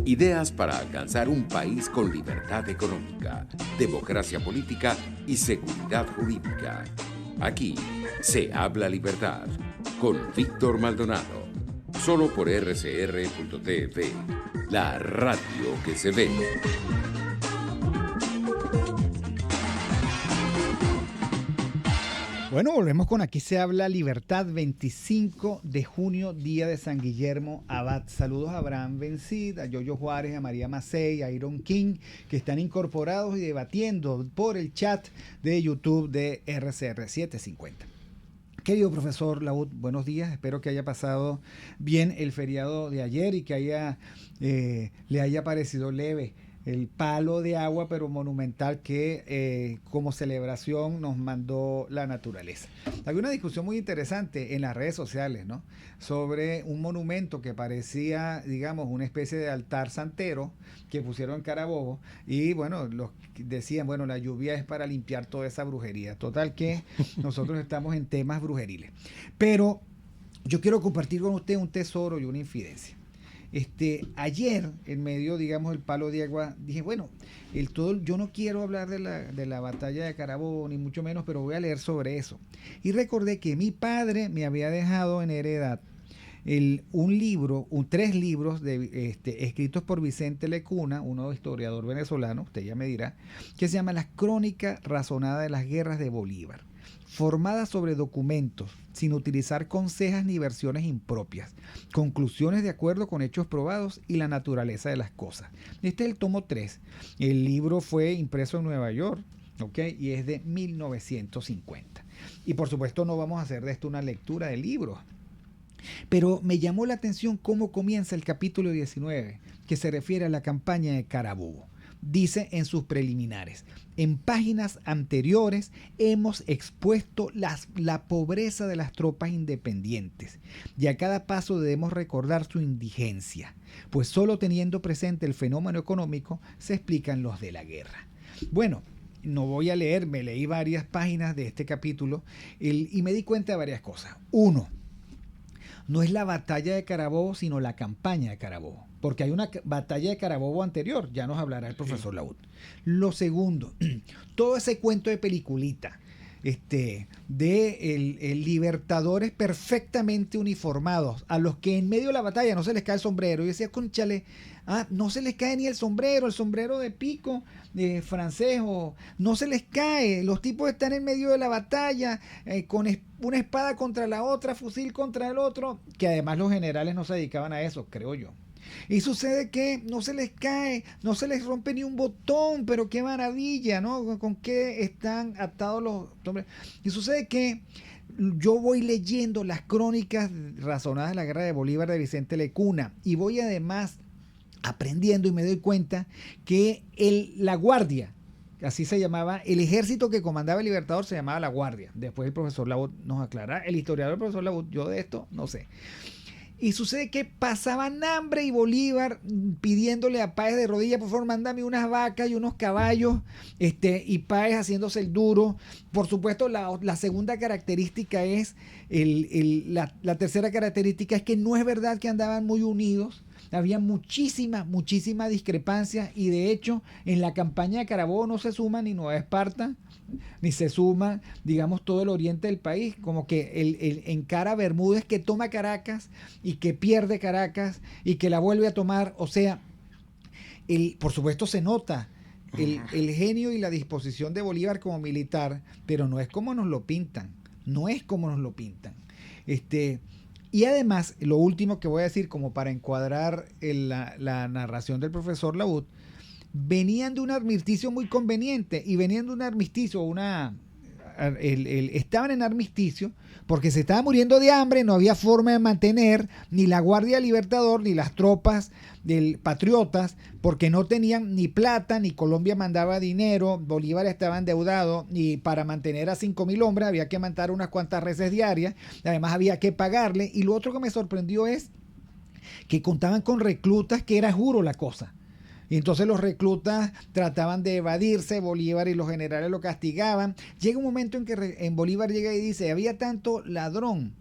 Ideas para alcanzar un país con libertad económica, democracia política y seguridad jurídica. Aquí se habla libertad con Víctor Maldonado. Solo por rcr.tv, la radio que se ve. Bueno, volvemos con Aquí se habla libertad, 25 de junio, día de San Guillermo Abad. Saludos a Abraham Bencid, a Yoyo Juárez, a María Macei, a Iron King, que están incorporados y debatiendo por el chat de YouTube de RCR 750. Querido profesor Laud, buenos días. Espero que haya pasado bien el feriado de ayer y que le haya parecido leve el palo de agua, pero monumental, que como celebración nos mandó la naturaleza. Había una discusión muy interesante en las redes sociales, ¿no?, sobre un monumento que parecía, digamos, una especie de altar santero que pusieron en Carabobo, y bueno, los decían, bueno, la lluvia es para limpiar toda esa brujería. Total que nosotros estamos en temas brujeriles. Pero yo quiero compartir con usted un tesoro y una infidencia. Ayer, en medio, digamos, del palo de agua, dije, bueno, yo no quiero hablar de la batalla de Carabobo, ni mucho menos, pero voy a leer sobre eso. Y recordé que mi padre me había dejado en heredad tres libros escritos por Vicente Lecuna, uno historiador venezolano, usted ya me dirá, que se llama Las Crónicas Razonadas de las Guerras de Bolívar, formadas sobre documentos, sin utilizar consejas ni versiones impropias, conclusiones de acuerdo con hechos probados y la naturaleza de las cosas. Este es el tomo 3. El libro fue impreso en Nueva York, ¿ok? Y es de 1950. Y por supuesto no vamos a hacer de esto una lectura de libros. Pero me llamó la atención cómo comienza el capítulo 19, que se refiere a la campaña de Carabobo. Dice en sus preliminares: en páginas anteriores hemos expuesto la pobreza de las tropas independientes, y a cada paso debemos recordar su indigencia, pues solo teniendo presente el fenómeno económico se explican los de la guerra. Bueno, no voy a leer, me leí varias páginas de este capítulo y me di cuenta de varias cosas. Uno, no es la batalla de Carabobo, sino la campaña de Carabobo, porque hay una batalla de Carabobo anterior, ya nos hablará el profesor Laud. Lo segundo, todo ese cuento de peliculita, el libertadores perfectamente uniformados, a los que en medio de la batalla no se les cae el sombrero. Y decía, cónchale, no se les cae ni el sombrero de pico francés, no se les cae. Los tipos están en medio de la batalla, con una espada contra la otra, fusil contra el otro, que además los generales no se dedicaban a eso, creo yo. Y sucede que no se les cae, no se les rompe ni un botón, pero qué maravilla, ¿no? Con qué están atados los hombres. Y sucede que yo voy leyendo las crónicas razonadas de la guerra de Bolívar de Vicente Lecuna, y voy además aprendiendo, y me doy cuenta que la Guardia, así se llamaba, el ejército que comandaba el Libertador se llamaba la Guardia. Después el profesor Laud nos aclarará, el historiador del profesor Laud, yo de esto no sé. Y sucede que pasaban hambre, y Bolívar pidiéndole a Páez de rodillas, por favor, mándame unas vacas y unos caballos, y Páez haciéndose el duro. Por supuesto, la segunda característica es, la tercera característica es que no es verdad que andaban muy unidos. Había muchísima discrepancia, y de hecho en la campaña de Carabobo no se suma ni Nueva Esparta, ni se suma, digamos, todo el oriente del país. Como que encara Bermúdez, que toma Caracas y que pierde Caracas y que la vuelve a tomar. O sea, por supuesto se nota el genio y la disposición de Bolívar como militar, pero no es como nos lo pintan. Y además, lo último que voy a decir, como para encuadrar la narración del profesor Laud, venían de un armisticio muy conveniente, y venían de un armisticio, estaban en armisticio porque se estaba muriendo de hambre, no había forma de mantener ni la Guardia Libertador ni las tropas patriotas, porque no tenían ni plata, ni Colombia mandaba dinero, Bolívar estaba endeudado, y para mantener a 5.000 hombres había que matar unas cuantas reses diarias, además había que pagarle. Y lo otro que me sorprendió es que contaban con reclutas, que era juro la cosa. Y entonces los reclutas trataban de evadirse Bolívar y los generales lo castigaban. Llega un momento en que en Bolívar llega y dice, había tanto ladrón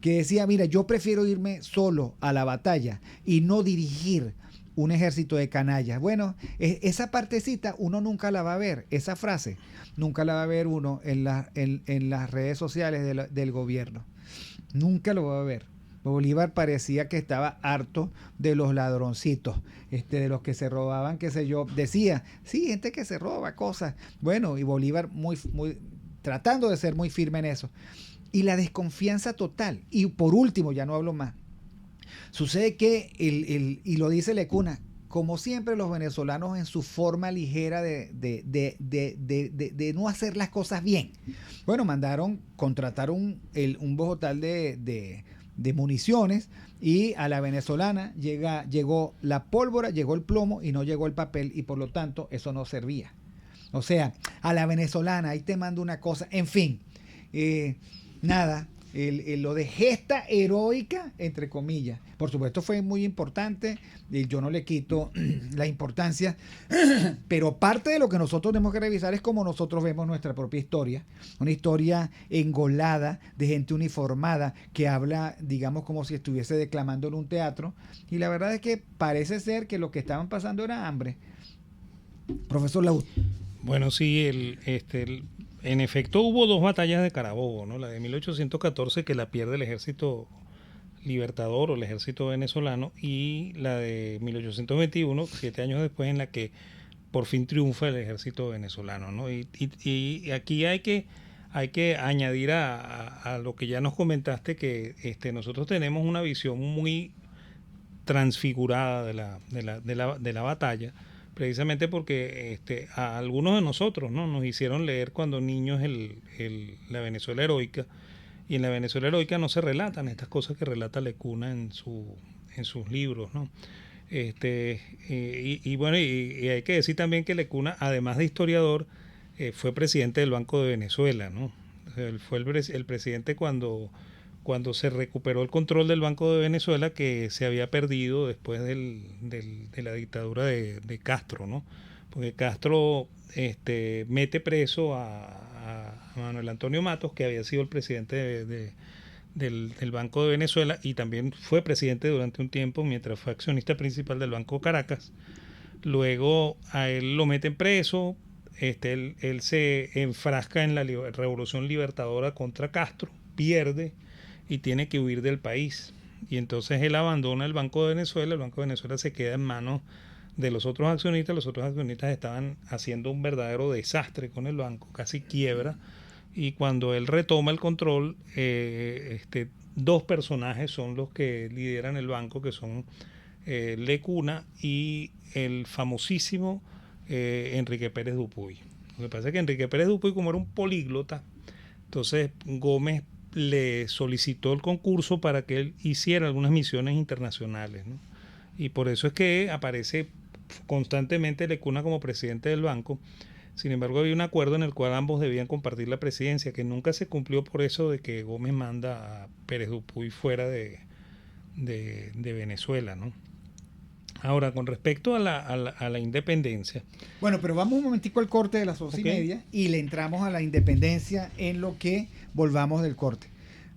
que decía, mira, yo prefiero irme solo a la batalla y no dirigir un ejército de canallas. Bueno, esa partecita uno nunca la va a ver, esa frase nunca la va a ver uno en las redes sociales del gobierno. Nunca lo va a ver. Bolívar parecía que estaba harto de los ladroncitos, de los que se robaban, qué sé yo. Decía, sí, gente que se roba cosas. Bueno, y Bolívar muy tratando de ser muy firme en eso. Y la desconfianza total. Y por último, ya no hablo más. Sucede que, y lo dice Lecuna, como siempre los venezolanos en su forma ligera de no hacer las cosas bien. Bueno, contrataron un bojotal de municiones y a la venezolana llegó la pólvora, llegó el plomo y no llegó el papel y por lo tanto eso no servía. O sea, a la venezolana, ahí te mando una cosa, en fin, nada, lo de gesta heroica, entre comillas. Por supuesto fue muy importante, y yo no le quito la importancia, pero parte de lo que nosotros tenemos que revisar es cómo nosotros vemos nuestra propia historia, una historia engolada de gente uniformada que habla, digamos, como si estuviese declamando en un teatro, y la verdad es que parece ser que lo que estaban pasando era hambre. Profesor Laud. Bueno, sí, en efecto hubo dos batallas de Carabobo, ¿no? La de 1814 que la pierde el ejército libertador o el ejército venezolano, y la de 1821, 7 años después, en la que por fin triunfa el ejército venezolano, ¿no? Y aquí hay que añadir a lo que ya nos comentaste, que nosotros tenemos una visión muy transfigurada de la batalla, precisamente porque a algunos de nosotros, ¿no?, nos hicieron leer cuando niños la Venezuela heroica, y en la Venezuela heroica no se relatan estas cosas que relata Lecuna en sus libros, ¿no? Bueno, hay que decir también que Lecuna, además de historiador, fue presidente del Banco de Venezuela, ¿no? O sea, él fue el presidente cuando se recuperó el control del Banco de Venezuela, que se había perdido después de la dictadura de Castro, ¿no? Porque Castro mete preso a Manuel Antonio Matos, que había sido el presidente del Banco de Venezuela, y también fue presidente durante un tiempo mientras fue accionista principal del Banco Caracas. Luego a él lo meten preso, él se enfrasca en la revolución libertadora contra Castro, pierde y tiene que huir del país, y entonces él abandona el Banco de Venezuela. El Banco de Venezuela se queda en manos de los otros accionistas. Los otros accionistas estaban haciendo un verdadero desastre con el banco, casi quiebra, y cuando él retoma el control, dos personajes son los que lideran el banco, que son Lecuna y el famosísimo Enrique Pérez Dupuy. Lo que pasa es que Enrique Pérez Dupuy, como era un políglota, entonces Gómez le solicitó el concurso para que él hiciera algunas misiones internacionales, ¿no? Y por eso es que aparece constantemente Lecuna como presidente del banco. Sin embargo, había un acuerdo en el cual ambos debían compartir la presidencia, que nunca se cumplió por eso de que Gómez manda a Pérez Dupuy fuera de Venezuela, ¿no? Ahora, con respecto a la independencia. Bueno, pero vamos un momentico al corte de las 11:30 y le entramos a la independencia en lo que volvamos del corte.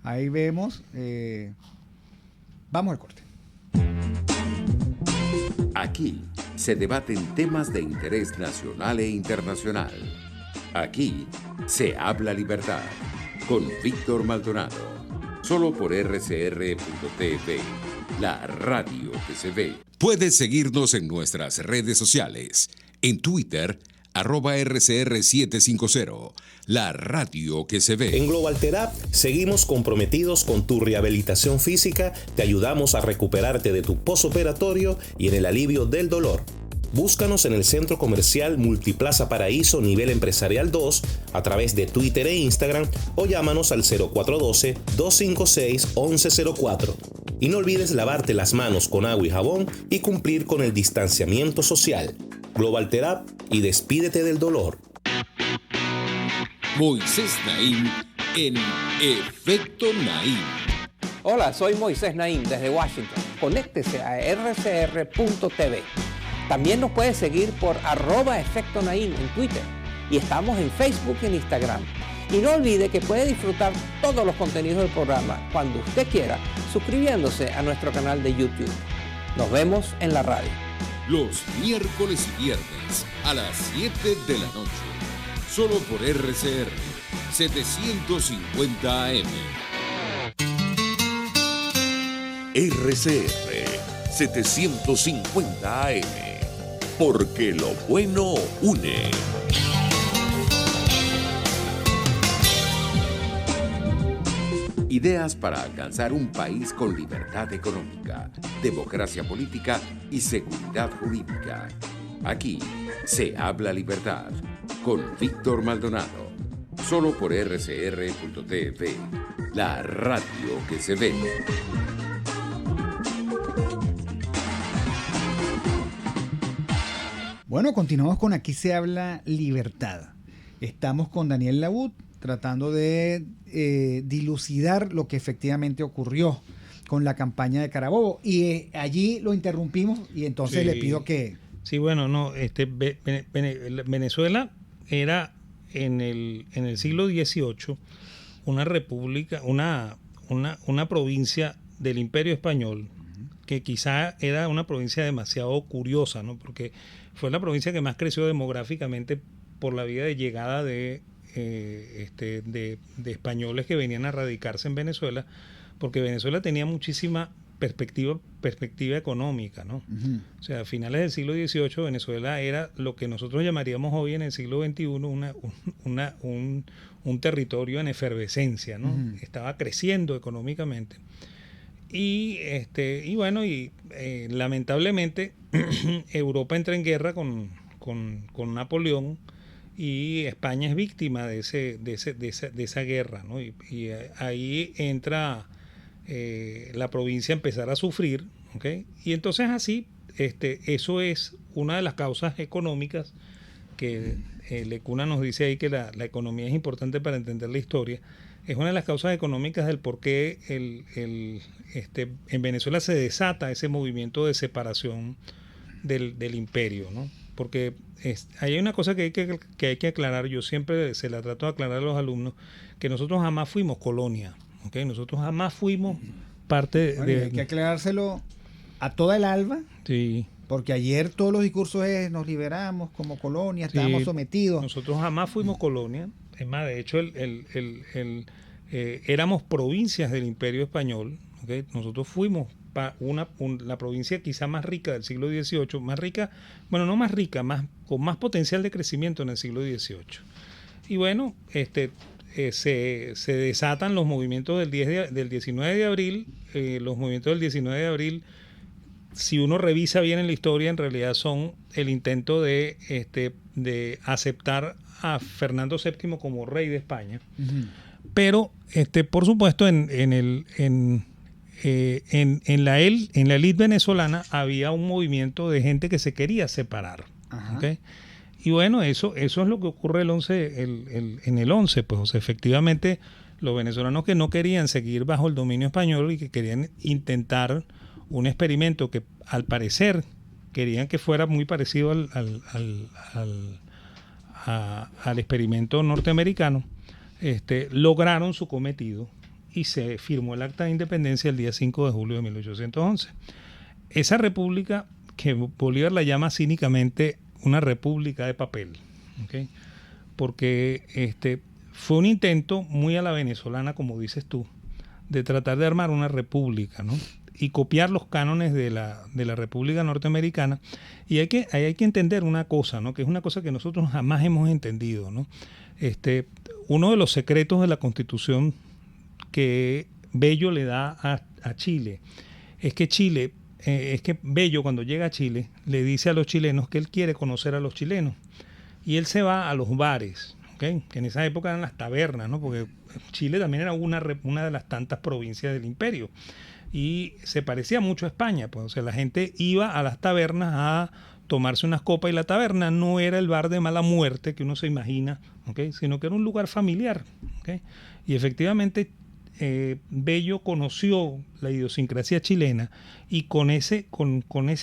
Ahí vemos. Vamos al corte. Aquí se debaten temas de interés nacional e internacional. Aquí se habla libertad con Víctor Maldonado. Solo por RCR.tv, la radio que se ve. Puedes seguirnos en nuestras redes sociales. En Twitter, @RCR750, la radio que se ve. En Global Therapy seguimos comprometidos con tu rehabilitación física, te ayudamos a recuperarte de tu posoperatorio y en el alivio del dolor. Búscanos en el Centro Comercial Multiplaza Paraíso Nivel Empresarial 2 a través de Twitter e Instagram o llámanos al 0412-256-1104. Y no olvides lavarte las manos con agua y jabón y cumplir con el distanciamiento social. Global Therapy y despídete del dolor. Moisés Naim en Efecto Naim. Hola, soy Moisés Naim desde Washington. Conéctese a rcr.tv. También nos puede seguir por @Efecto Naim en Twitter y estamos en Facebook y en Instagram. Y no olvide que puede disfrutar todos los contenidos del programa cuando usted quiera, suscribiéndose a nuestro canal de YouTube. Nos vemos en la radio. Los miércoles y viernes a las 7 de la noche. Solo por RCR 750 AM. RCR 750 AM. Porque lo bueno une. Ideas para alcanzar un país con libertad económica, democracia política y seguridad jurídica. Aquí se habla libertad con Víctor Maldonado. Solo por rcr.tv, la radio que se ve. Bueno, continuamos con Aquí se habla libertad. Estamos con Daniel Labut tratando de dilucidar lo que efectivamente ocurrió con la campaña de Carabobo. Y allí lo interrumpimos y entonces Sí. le pido que... Sí, bueno, no, Venezuela era en el siglo XVIII una república, una provincia del Imperio Español, que quizá era una provincia demasiado curiosa, ¿no? Porque fue la provincia que más creció demográficamente por la vía de llegada de españoles que venían a radicarse en Venezuela, porque Venezuela tenía muchísima perspectiva económica, ¿no? Uh-huh. O sea, a finales del siglo XVIII Venezuela era lo que nosotros llamaríamos hoy en el siglo XXI un territorio en efervescencia, ¿no? Uh-huh. Estaba creciendo económicamente. Y lamentablemente Europa entra en guerra con Napoleón y España es víctima de esa guerra, ¿no? Y ahí entra la provincia a empezar a sufrir, ¿okay? Y entonces así, eso es una de las causas económicas que Lecuna nos dice ahí que la economía es importante para entender la historia. Es una de las causas económicas del por qué en Venezuela se desata ese movimiento de separación del imperio, ¿no? Porque hay una cosa que hay que aclarar, yo siempre se la trato de aclarar a los alumnos, que nosotros jamás fuimos colonia, ¿okay? Nosotros jamás fuimos parte Bueno, de... hay que aclarárselo a toda el alba, Sí, porque ayer todos los discursos nos liberamos como colonia, estábamos sí, sometidos. nosotros jamás fuimos colonia. Es más, de hecho, éramos provincias del Imperio Español, ¿okay? Nosotros fuimos la provincia quizá más rica del siglo XVIII, más rica, bueno, no más rica, con más potencial de crecimiento en el siglo XVIII. Y bueno, se desatan los movimientos del 19 de abril. Los movimientos del 19 de abril, si uno revisa bien en la historia, en realidad son el intento de aceptar a Fernando VII como rey de España. Uh-huh. Pero, por supuesto, en la élite venezolana había un movimiento de gente que se quería separar. ¿Okay? Y bueno, eso es lo que ocurre en el 11. Pues, o sea, efectivamente, los venezolanos que no querían seguir bajo el dominio español y que querían intentar un experimento que al parecer querían que fuera muy parecido al experimento norteamericano, lograron su cometido y se firmó el Acta de Independencia el día 5 de julio de 1811. Esa república, que Bolívar la llama cínicamente una república de papel, ¿okay? Porque fue un intento muy a la venezolana, como dices tú, de tratar de armar una república, ¿no? Y copiar los cánones de la República Norteamericana. Y hay que entender una cosa, ¿no? Que es una cosa que nosotros jamás hemos entendido, ¿no? Uno de los secretos de la Constitución que Bello le da a Chile es que Bello, cuando llega a Chile, le dice a los chilenos que él quiere conocer a los chilenos. Y él se va a los bares, ¿okay? Que en esa época eran las tabernas, ¿no? Porque Chile también era una de las tantas provincias del imperio. Y se parecía mucho a España, pues, o sea, la gente iba a las tabernas a tomarse unas copas y la taberna no era el bar de mala muerte que uno se imagina, ¿okay? Sino que era un lugar familiar, ¿okay? Y efectivamente Bello conoció la idiosincrasia chilena y con ese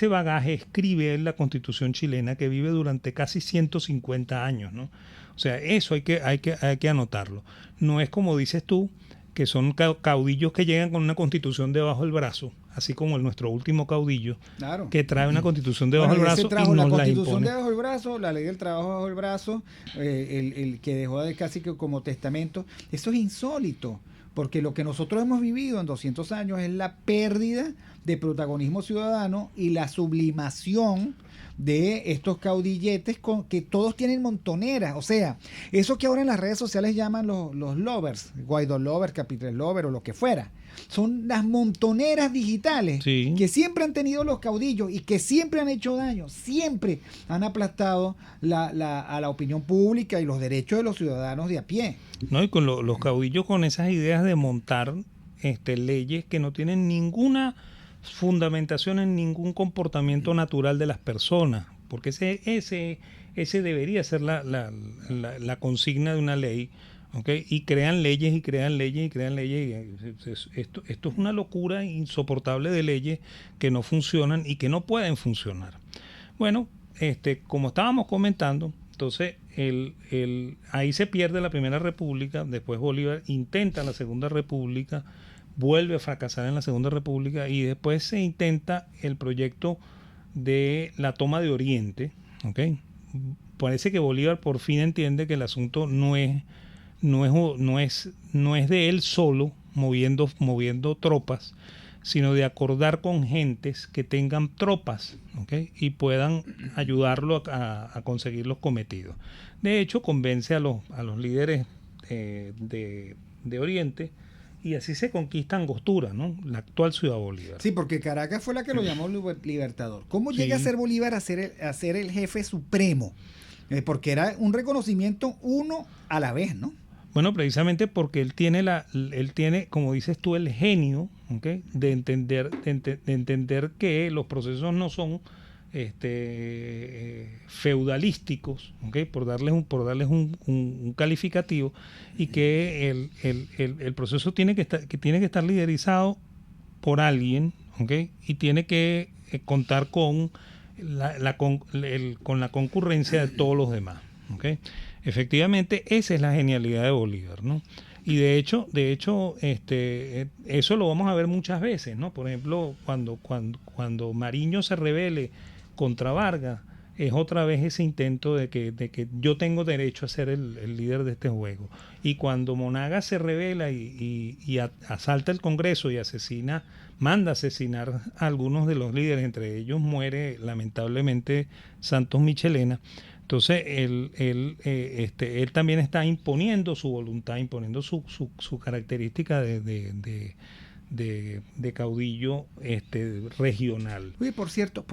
bagaje escribe él la Constitución chilena, que vive durante casi 150 años, ¿no? O sea, eso hay que anotarlo. No es como dices tú, que son caudillos que llegan con una constitución debajo del brazo, así como nuestro último caudillo, claro, que trae una constitución debajo del brazo y la nos la constitución impone. debajo del brazo, la ley del trabajo debajo del brazo, el que dejó de casi que como testamento. Eso es insólito, porque lo que nosotros hemos vivido en 200 años es la pérdida de protagonismo ciudadano y la sublimación de estos caudilletes que todos tienen montoneras. O sea, eso que ahora en las redes sociales llaman los lovers, Guaidó lover, Capital lover o lo que fuera, son las montoneras digitales, sí, que siempre han tenido los caudillos y que siempre han hecho daño, siempre han aplastado a la opinión pública y los derechos de los ciudadanos de a pie. No, y con los caudillos con esas ideas de montar leyes que no tienen ninguna fundamentación en ningún comportamiento natural de las personas, porque ese debería ser la consigna de una ley, ¿okay? Y crean leyes y crean leyes y crean leyes. Esto es una locura insoportable de leyes que no funcionan y que no pueden funcionar. Bueno, como estábamos comentando, entonces ahí se pierde la Primera República, después Bolívar intenta la Segunda República, vuelve a fracasar en la Segunda República y después se intenta el proyecto de la toma de Oriente, ¿okay? Parece que Bolívar por fin entiende que el asunto no es de él solo moviendo tropas, sino de acordar con gentes que tengan tropas, ¿okay? Y puedan ayudarlo a conseguir los cometidos. De hecho, convence a los líderes de Oriente, y así se conquista Angostura, ¿no? La actual Ciudad Bolívar. Sí, porque Caracas fue la que lo llamó Libertador. ¿Cómo llega a ser Bolívar a ser el jefe supremo? Porque era un reconocimiento uno a la vez, ¿no? Bueno, precisamente porque él tiene, como dices tú, el genio, ¿okay? de entender que los procesos no son feudalísticos, ¿okay? por darles un calificativo, y que el proceso tiene que estar liderizado por alguien, ¿okay? Y tiene que contar con la concurrencia de todos los demás, ¿okay? Efectivamente, esa es la genialidad de Bolívar, ¿no? Y de hecho, eso lo vamos a ver muchas veces, ¿no? Por ejemplo, cuando Mariño se rebele contra Vargas, es otra vez ese intento de que yo tengo derecho a ser el líder de este juego. Y cuando Monagas se rebela y asalta el Congreso y manda asesinar a algunos de los líderes, entre ellos muere lamentablemente Santos Michelena. Entonces él también está imponiendo su voluntad, imponiendo su característica de caudillo regional. Oye, por cierto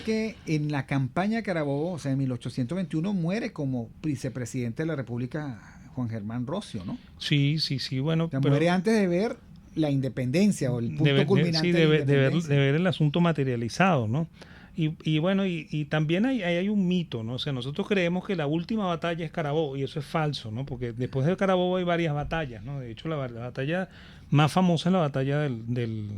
que en la campaña Carabobo, o sea, en 1821 muere como vicepresidente de la República Juan Germán Rocio, ¿no? Sí, bueno. O sea, muere antes de ver la independencia o el punto culminante de ver el asunto materializado, ¿no? Y bueno, y también hay un mito, ¿no? O sea, nosotros creemos que la última batalla es Carabobo, y eso es falso, ¿no? Porque después de Carabobo hay varias batallas, ¿no? De hecho, la batalla más famosa es la batalla del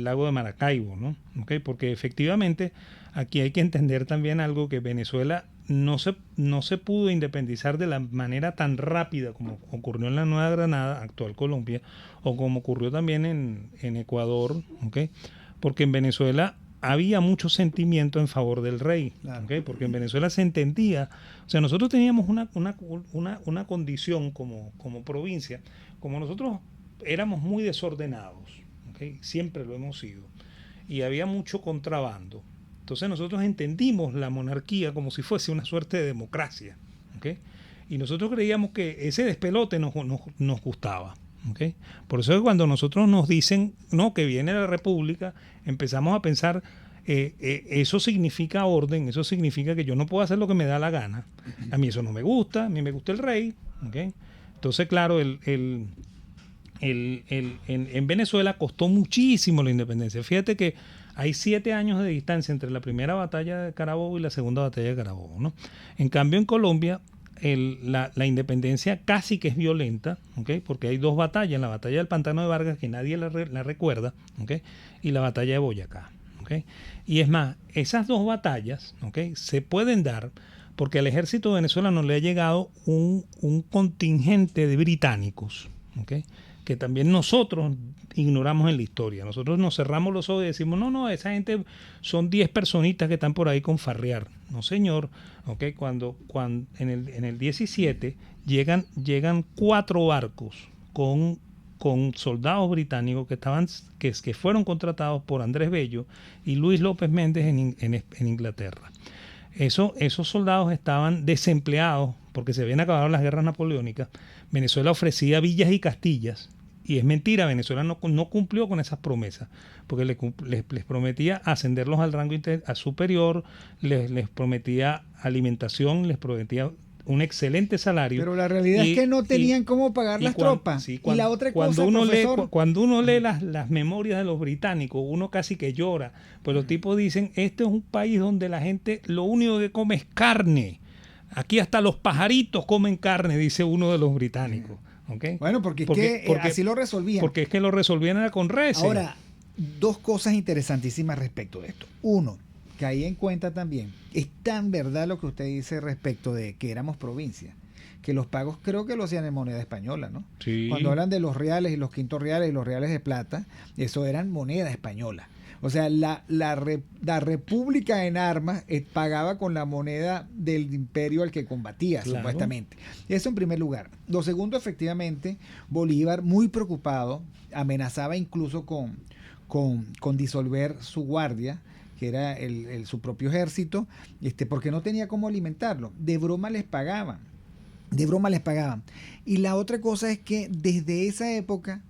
lago de Maracaibo, ¿no? ¿Okay? Porque efectivamente aquí hay que entender también algo, que Venezuela no se pudo independizar de la manera tan rápida como ocurrió en la Nueva Granada, actual Colombia, o como ocurrió también en Ecuador, ¿okay? Porque en Venezuela había mucho sentimiento en favor del rey, claro. ¿okay? Porque en Venezuela se entendía, o sea, nosotros teníamos una condición como provincia, como nosotros éramos muy desordenados, ¿okay? Siempre lo hemos sido, y había mucho contrabando. Entonces nosotros entendimos la monarquía como si fuese una suerte de democracia, ¿okay? Y nosotros creíamos que ese despelote nos gustaba. ¿Okay? Por eso es que cuando nosotros nos dicen no, que viene la República, empezamos a pensar eso significa orden, eso significa que yo no puedo hacer lo que me da la gana. A mí eso no me gusta, a mí me gusta el rey, ¿okay? Entonces, claro, en Venezuela costó muchísimo la independencia. Fíjate que hay 7 años de distancia entre la primera batalla de Carabobo y la segunda batalla de Carabobo, ¿no? En cambio, en Colombia la independencia casi que es violenta, ¿okay? Porque hay dos batallas, la batalla del Pantano de Vargas, que nadie la recuerda, ¿okay? Y la batalla de Boyacá. ¿Okay? Y es más, esas dos batallas, ¿okay? Se pueden dar porque al ejército venezolano le ha llegado un contingente de británicos, ¿okay? Que también nosotros ignoramos en la historia. Nosotros nos cerramos los ojos y decimos, no, esa gente son 10 personitas que están por ahí con farrear. No, señor. ¿Okay? Cuando en el 17 llegan 4 barcos con soldados británicos que fueron contratados por Andrés Bello y Luis López Méndez en Inglaterra. Esos soldados estaban desempleados porque se habían acabado las guerras napoleónicas. Venezuela ofrecía villas y castillas, y es mentira, Venezuela no cumplió con esas promesas, porque les prometía ascenderlos al rango superior, les prometía alimentación, les prometía un excelente salario. Pero la realidad es que no tenían cómo pagar las tropas. Sí, y la otra cosa, cuando uno lee las memorias de los británicos, uno casi que llora. Pues los tipos dicen, este es un país donde la gente lo único que come es carne. Aquí hasta los pajaritos comen carne, dice uno de los británicos. ¿Okay? Bueno, porque así lo resolvían. Porque es que lo resolvían era con reces. Ahora, dos cosas interesantísimas respecto de esto. Uno, caí en cuenta también, es tan verdad lo que usted dice respecto de que éramos provincia, que los pagos creo que lo hacían en moneda española, ¿no? Sí. Cuando hablan de los reales y los quintos reales y los reales de plata, eso eran moneda española. O sea, la república en armas pagaba con la moneda del imperio al que combatía, claro, supuestamente. Eso en primer lugar. Lo segundo, efectivamente, Bolívar, muy preocupado, amenazaba incluso con disolver su guardia, que era su propio ejército, porque no tenía cómo alimentarlo. De broma les pagaban. Y la otra cosa es que desde esa época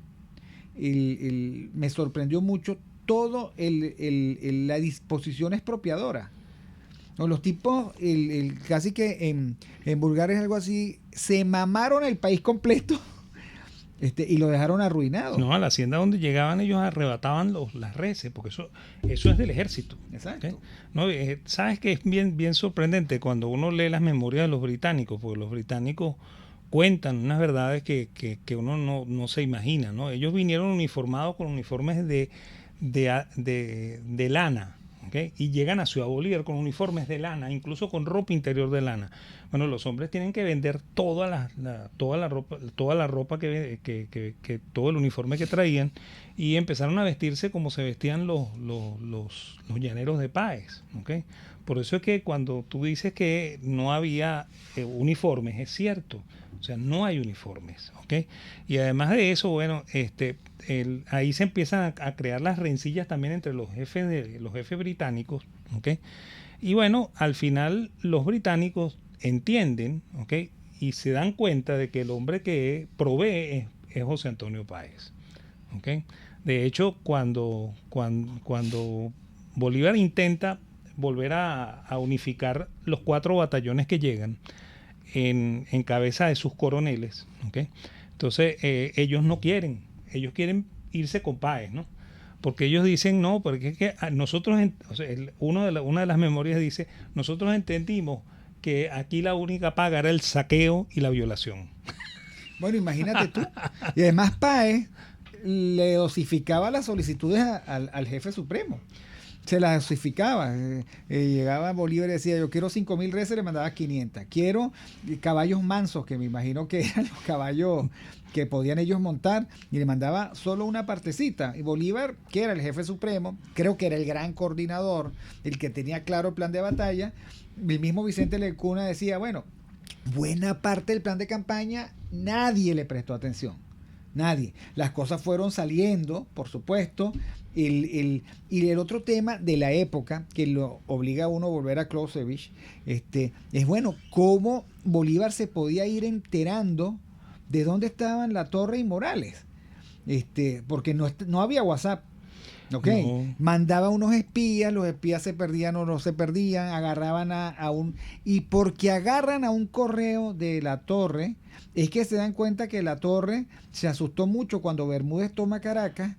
me sorprendió mucho todo la disposición expropiadora. No, los tipos, casi que en vulgar es algo así, se mamaron el país completo y lo dejaron arruinado. No, a la hacienda donde llegaban ellos arrebataban las reses, porque eso es del ejército. Exacto. ¿Okay? No, sabes que es bien sorprendente cuando uno lee las memorias de los británicos, porque los británicos cuentan unas verdades que uno no se imagina, ¿no? Ellos vinieron uniformados con uniformes de lana, ¿okay? Y llegan a Ciudad Bolívar con uniformes de lana, incluso con ropa interior de lana. Bueno, los hombres tienen que vender toda la ropa que todo el uniforme que traían, y empezaron a vestirse como se vestían los llaneros de Páez, ¿okay? Por eso es que cuando tú dices que no había uniformes, es cierto. O sea, no hay uniformes, ¿ok? Y además de eso, bueno, ahí se empiezan a crear las rencillas también entre los jefes británicos, ¿ok? Y bueno, al final los británicos entienden, ¿ok? Y se dan cuenta de que el hombre que provee es José Antonio Páez, ¿ok? De hecho, cuando Bolívar intenta volver a unificar los 4 batallones que llegan, en cabeza de sus coroneles, ¿okay? Entonces ellos no quieren, ellos quieren irse con Páez, ¿no? Porque ellos dicen, no, porque es que nosotros, una de las memorias dice, nosotros entendimos que aquí la única paga era el saqueo y la violación. Bueno, imagínate tú. Y además Páez le dosificaba las solicitudes al jefe supremo. Se las dosificaba. Llegaba a Bolívar y decía, yo quiero 5.000 reses, le mandaba 500. Quiero caballos mansos, que me imagino que eran los caballos que podían ellos montar, y le mandaba solo una partecita. Y Bolívar, que era el jefe supremo, creo que era el gran coordinador, el que tenía claro el plan de batalla, el mismo Vicente Lecuna decía, bueno, buena parte del plan de campaña nadie le prestó atención. Nadie. Las cosas fueron saliendo, por supuesto. Y el otro tema de la época que lo obliga a uno a volver a Clausewitz, es bueno, cómo Bolívar se podía ir enterando de dónde estaban La Torre y Morales, porque no había WhatsApp. ¿ok? No. Mandaba unos espías, los espías se perdían o no se perdían, agarraban a un... Y porque agarran a un correo de la Torre, es que se dan cuenta que la Torre se asustó mucho cuando Bermúdez toma Caracas,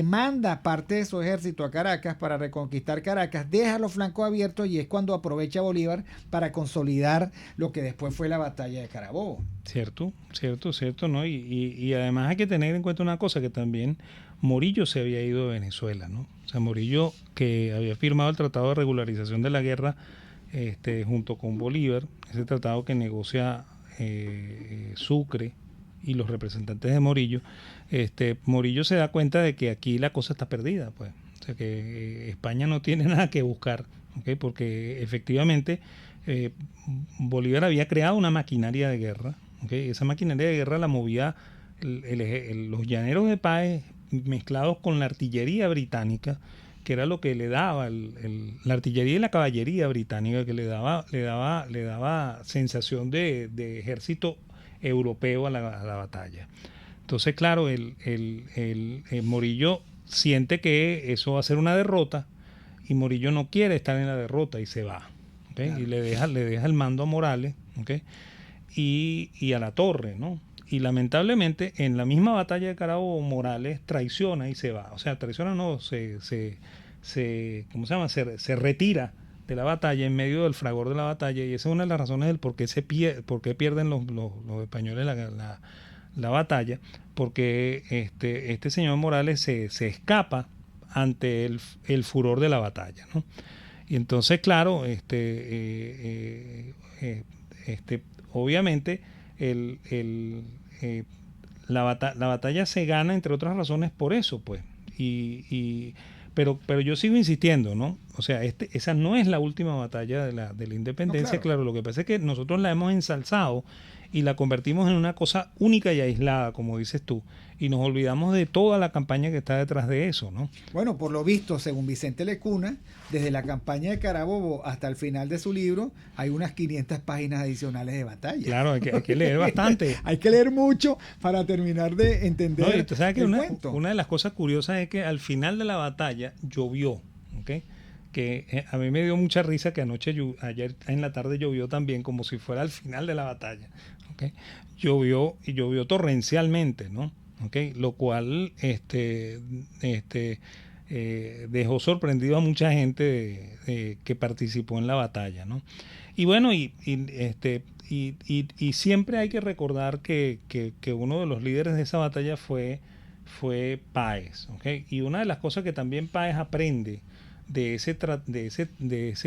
manda parte de su ejército a Caracas para reconquistar Caracas, deja los flancos abiertos y es cuando aprovecha Bolívar para consolidar lo que después fue la batalla de Carabobo. Cierto, ¿no? Y además hay que tener en cuenta una cosa, que también Morillo se había ido de Venezuela, ¿no? O sea, Morillo, que había firmado el Tratado de Regularización de la Guerra junto con Bolívar, ese tratado que negocia Sucre y los representantes de Morillo, Morillo se da cuenta de que aquí la cosa está perdida, pues. O sea, que España no tiene nada que buscar, ¿okay? Porque efectivamente Bolívar había creado una maquinaria de guerra, ¿okay? Esa maquinaria de guerra la movía los llaneros de Páez mezclados con la artillería británica, que era lo que le daba la artillería y la caballería británica, que le daba sensación de ejército europeo a la batalla. Entonces, claro, el Morillo siente que eso va a ser una derrota y Morillo no quiere estar en la derrota y se va, ¿okay? Claro. Y le deja el mando a Morales, ¿okay? y a la Torre, ¿no? Y lamentablemente en la misma batalla de Carabobo Morales traiciona y se va. O sea, traiciona no, ¿cómo se llama? Se retira de la batalla en medio del fragor de la batalla, y esa es una de las razones del por qué pierden los españoles la batalla, porque este señor Morales se escapa ante el furor de la batalla, ¿no? Y entonces, claro, obviamente la batalla se gana, entre otras razones, por eso, pues. Pero yo sigo insistiendo, ¿no? O sea, esa no es la última batalla de la independencia, no, claro. Lo que pasa es que nosotros la hemos ensalzado y la convertimos en una cosa única y aislada, como dices tú, y nos olvidamos de toda la campaña que está detrás de eso, ¿no? Bueno, por lo visto, según Vicente Lecuna, desde la campaña de Carabobo hasta el final de su libro, hay unas 500 páginas adicionales de batalla. Claro, hay que leer bastante. Hay que leer mucho para terminar de entender. No, y tú sabes que una de las cosas curiosas es que al final de la batalla llovió, ¿ok? Que a mí me dio mucha risa que ayer en la tarde llovió también, como si fuera al final de la batalla, ¿okay? Llovió torrencialmente, ¿no? ¿Okay? Lo cual dejó sorprendido a mucha gente que participó en la batalla, ¿no? Y bueno, y siempre hay que recordar que uno de los líderes de esa batalla fue Páez, ¿okay? Y una de las cosas que también Páez aprende de ese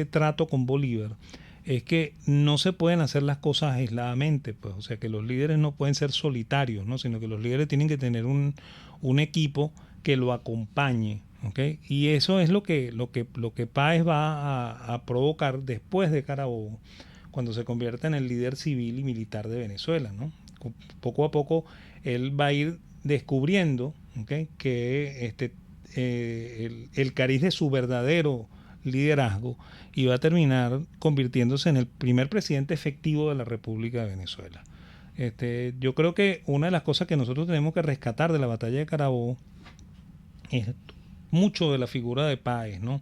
trato con Bolívar es que no se pueden hacer las cosas aisladamente, pues. O sea, que los líderes no pueden ser solitarios, ¿no? Sino que los líderes tienen que tener un equipo que lo acompañe, ¿okay? Y eso es lo que Páez va a provocar después de Carabobo, cuando se convierta en el líder civil y militar de Venezuela, ¿no? Poco a poco él va a ir descubriendo, ¿okay? Que el cariz de su verdadero liderazgo y va a terminar convirtiéndose en el primer presidente efectivo de la República de Venezuela. Yo creo que una de las cosas que nosotros tenemos que rescatar de la batalla de Carabobo es mucho de la figura de Páez, ¿no?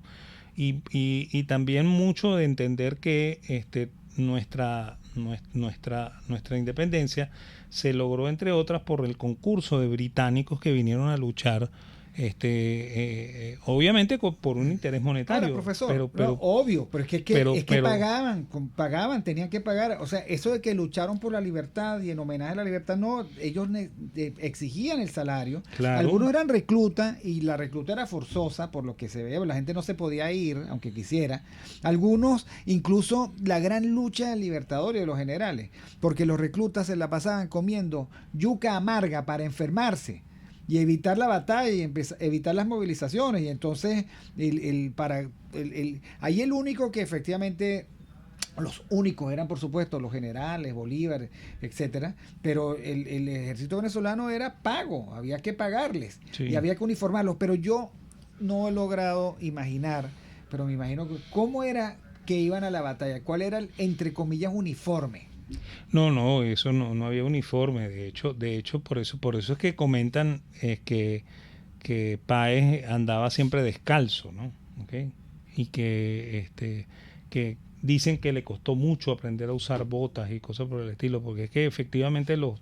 Y también mucho de entender que nuestra independencia se logró, entre otras, por el concurso de británicos que vinieron a luchar, obviamente por un interés monetario. Claro, profesor, pero obvio, pero es que pagaban, tenían que pagar. O sea, eso de que lucharon por la libertad y en homenaje a la libertad, no, ellos exigían el salario. Claro. Algunos eran reclutas y la recluta era forzosa, por lo que se ve, la gente no se podía ir, aunque quisiera. Algunos, incluso la gran lucha del Libertador y de los generales, porque los reclutas se la pasaban comiendo yuca amarga para enfermarse y evitar la batalla y evitar las movilizaciones. Y entonces ahí el único que efectivamente, los únicos eran por supuesto los generales, Bolívar, etcétera, pero el ejército venezolano era pago, había que pagarles, sí, y había que uniformarlos. Pero yo no he logrado imaginar, pero me imagino cómo era que iban a la batalla, cuál era el, entre comillas, uniforme. No, eso no había uniforme. De hecho, por eso es que comentan que Páez andaba siempre descalzo, ¿no? ¿Okay? Y que dicen que le costó mucho aprender a usar botas y cosas por el estilo, porque es que efectivamente los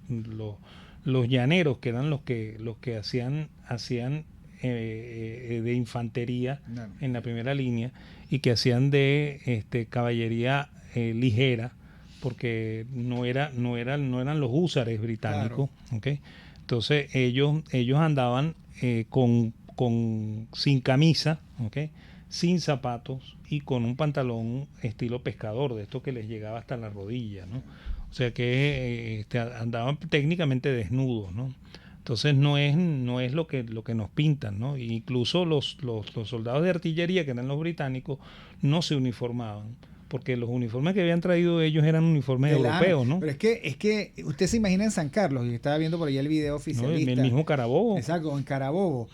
llaneros, que eran los que hacían de infantería en la primera línea, y que hacían de caballería ligera, porque no eran los húsares británicos, claro. ¿Okay? Entonces ellos andaban sin camisa, ¿okay? Sin zapatos y con un pantalón estilo pescador, de esto que les llegaba hasta la rodilla, ¿no? O sea que andaban técnicamente desnudos, ¿no? Entonces no es lo que nos pintan, ¿no? E incluso los soldados de artillería, que eran los británicos, no se uniformaban, porque los uniformes que habían traído ellos eran uniformes europeos, ¿no? Pero es que usted se imagina en San Carlos, y estaba viendo por allá el video oficialista. No, el mismo Carabobo. Exacto, en Carabobo,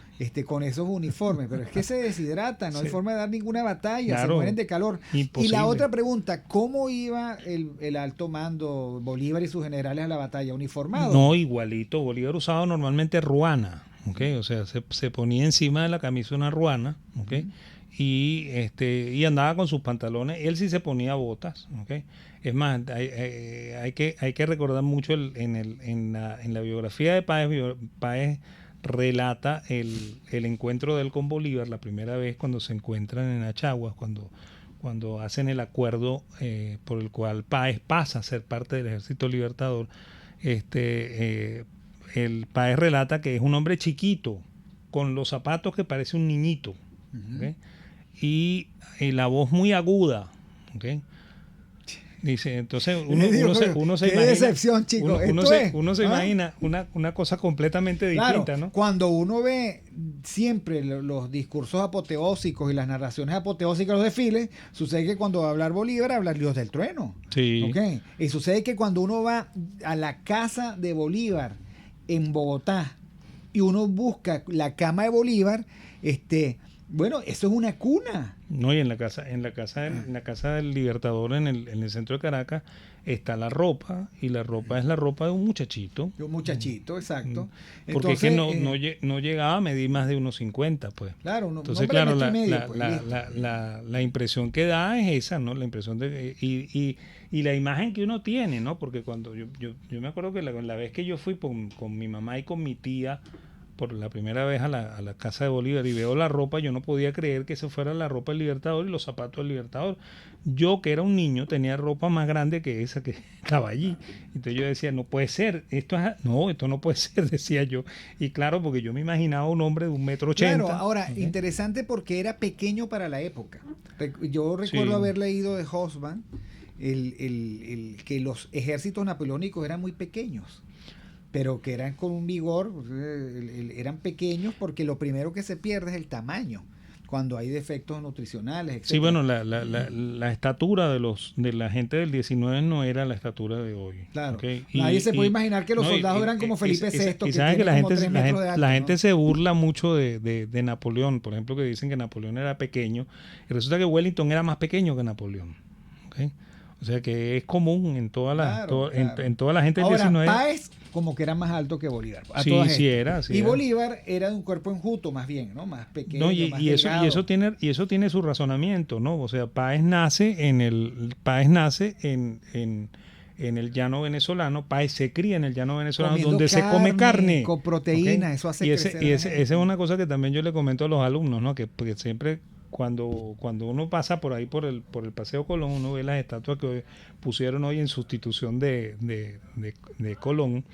con esos uniformes, pero es que se deshidratan, no hay forma de dar ninguna batalla, claro, se mueren de calor. Imposible. Y la otra pregunta, ¿cómo iba el alto mando, Bolívar y sus generales a la batalla? ¿Uniformados? No, igualito. Bolívar usaba normalmente ruana, ¿okay? O sea, se ponía encima de la camisa una ruana, ¿okay? Y andaba con sus pantalones. Él sí se ponía botas, ¿okay? Es más, hay que recordar mucho en la biografía de Páez relata el encuentro de él con Bolívar la primera vez, cuando se encuentran en Achaguas, cuando hacen el acuerdo por el cual Páez pasa a ser parte del Ejército Libertador. El Páez relata que es un hombre chiquito, con los zapatos que parece un niñito, ¿okay? Y la voz muy aguda, ¿okay? Dice, entonces uno se imagina, decepción, chico. Uno se imagina una cosa completamente distinta, claro, ¿no? Cuando uno ve siempre los discursos apoteósicos y las narraciones apoteósicas de los desfiles, sucede que cuando va a hablar Bolívar, habla Dios del trueno. Sí. ¿Okay? Y sucede que cuando uno va a la casa de Bolívar en Bogotá y uno busca la cama de Bolívar, bueno, eso es una cuna. No, y en la casa del Libertador, en el centro de Caracas, está la ropa, y la ropa es la ropa de un muchachito. De un muchachito, exacto. Porque entonces, es que no llegaba a medir más de 1,50, pues. Claro, entonces, claro, la impresión que da es esa, ¿no? La impresión de y la imagen que uno tiene, ¿no? Porque cuando yo me acuerdo que la vez que yo fui con mi mamá y con mi tía por la primera vez a la casa de Bolívar y veo la ropa, yo no podía creer que eso fuera la ropa del Libertador y los zapatos del Libertador. Yo, que era un niño, tenía ropa más grande que esa que estaba allí. Entonces yo decía, no puede ser, esto no puede ser, decía yo. Y claro, porque yo me imaginaba un hombre de 1,80 m. Claro, ahora, interesante porque era pequeño para la época. Yo recuerdo haber leído de Hobsbawm que los ejércitos napoleónicos eran muy pequeños, pero que eran con un vigor, eran pequeños porque lo primero que se pierde es el tamaño cuando hay defectos nutricionales, etc. Sí, bueno, la estatura de la gente del 19 no era la estatura de hoy. Claro. ¿Okay? Nadie se puede imaginar que los soldados eran como Felipe VI, y saben que la gente se burla mucho de Napoleón, por ejemplo, que dicen que Napoleón era pequeño, y resulta que Wellington era más pequeño que Napoleón. ¿Okay? O sea que es común en toda la en toda la gente del 19. Páez como que era más alto que Bolívar. Sí era. Y Bolívar era de un cuerpo enjuto más bien, ¿no? Más pequeño, no, más delgado. Y eso tiene su razonamiento, ¿no? O sea, Páez nace en el llano venezolano. Páez se cría en el llano venezolano, comiendo donde se come carne con proteína, ¿okay? Eso hace crecer. Y esa es una cosa que también yo le comento a los alumnos, ¿no? Que porque siempre cuando uno pasa por ahí por el Paseo Colón, uno ve las estatuas que pusieron hoy en sustitución de Colón,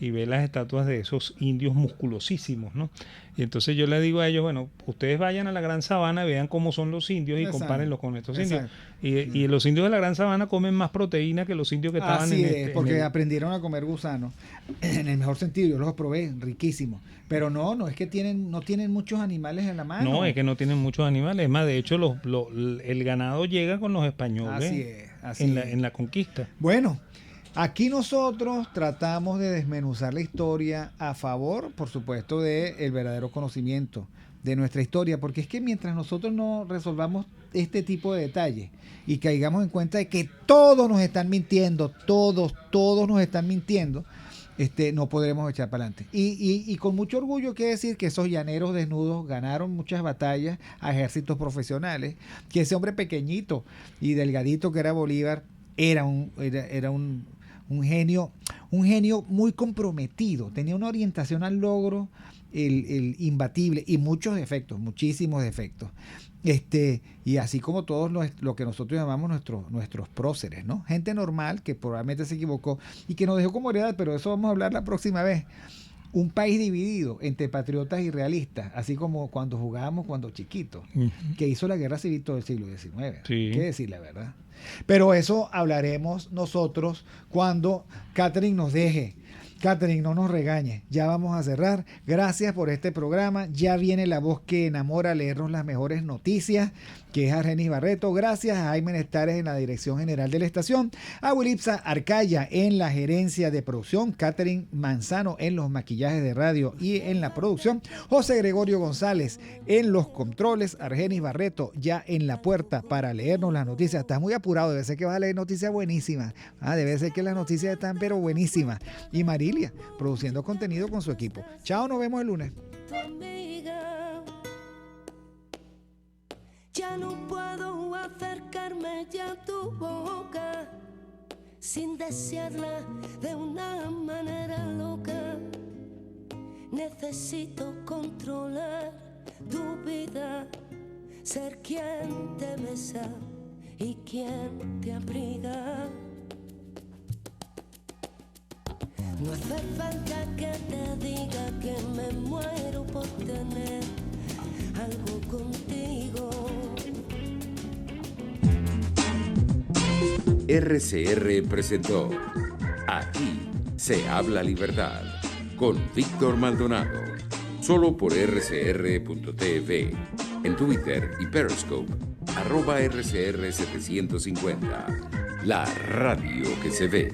y ve las estatuas de esos indios musculosísimos, ¿no? Y entonces yo le digo a ellos, bueno, ustedes vayan a la Gran Sabana, vean cómo son los indios y compárenlos con estos indios. Y los indios de la Gran Sabana comen más proteína que los indios que estaban porque aprendieron a comer gusanos, en el mejor sentido. Yo los probé, riquísimos. Pero no es que no tienen muchos animales en la mano. No, es que no tienen muchos animales. Es más, de hecho, el ganado llega con los españoles en la conquista. Bueno, aquí nosotros tratamos de desmenuzar la historia a favor, por supuesto, del verdadero conocimiento de nuestra historia, porque es que mientras nosotros no resolvamos este tipo de detalles y caigamos en cuenta de que todos nos están mintiendo, todos nos están mintiendo, no podremos echar para adelante. Y con mucho orgullo hay que decir que esos llaneros desnudos ganaron muchas batallas a ejércitos profesionales, que ese hombre pequeñito y delgadito que era Bolívar era un genio muy comprometido, tenía una orientación al logro, el imbatible, y muchos defectos, muchísimos defectos. Y así como todos lo que nosotros llamamos nuestros próceres, ¿no? Gente normal que probablemente se equivocó y que nos dejó como heredad, pero eso vamos a hablar la próxima vez. Un país dividido entre patriotas y realistas, así como cuando jugábamos cuando chiquitos, que hizo la guerra civil todo el siglo XIX. Sí. Hay que decir la verdad. Pero eso hablaremos nosotros cuando Catherine nos deje. Catherine, no nos regañe. Ya vamos a cerrar. Gracias por este programa. Ya viene la voz que enamora a leernos las mejores noticias, que es Argenis Barreto. Gracias a Jaime Nestares en la dirección general de la estación, a Wilipsa Arcaya en la gerencia de producción, Catherine Manzano en los maquillajes de radio y en la producción, José Gregorio González en los controles, Argenis Barreto ya en la puerta para leernos las noticias. Estás muy apurado, debe ser que vas a leer noticias buenísimas. Debe ser que las noticias están pero buenísimas. Y Marilia produciendo contenido con su equipo. Chao, nos vemos el lunes. Ya no puedo acercarme ya a tu boca sin desearla de una manera loca. Necesito controlar tu vida, ser quien te besa y quien te abriga. No hace falta que te diga que me muero por tener algo contigo. RCR presentó Aquí se habla libertad con Víctor Maldonado, solo por rcr.tv, en Twitter y Periscope, @RCR750, la radio que se ve.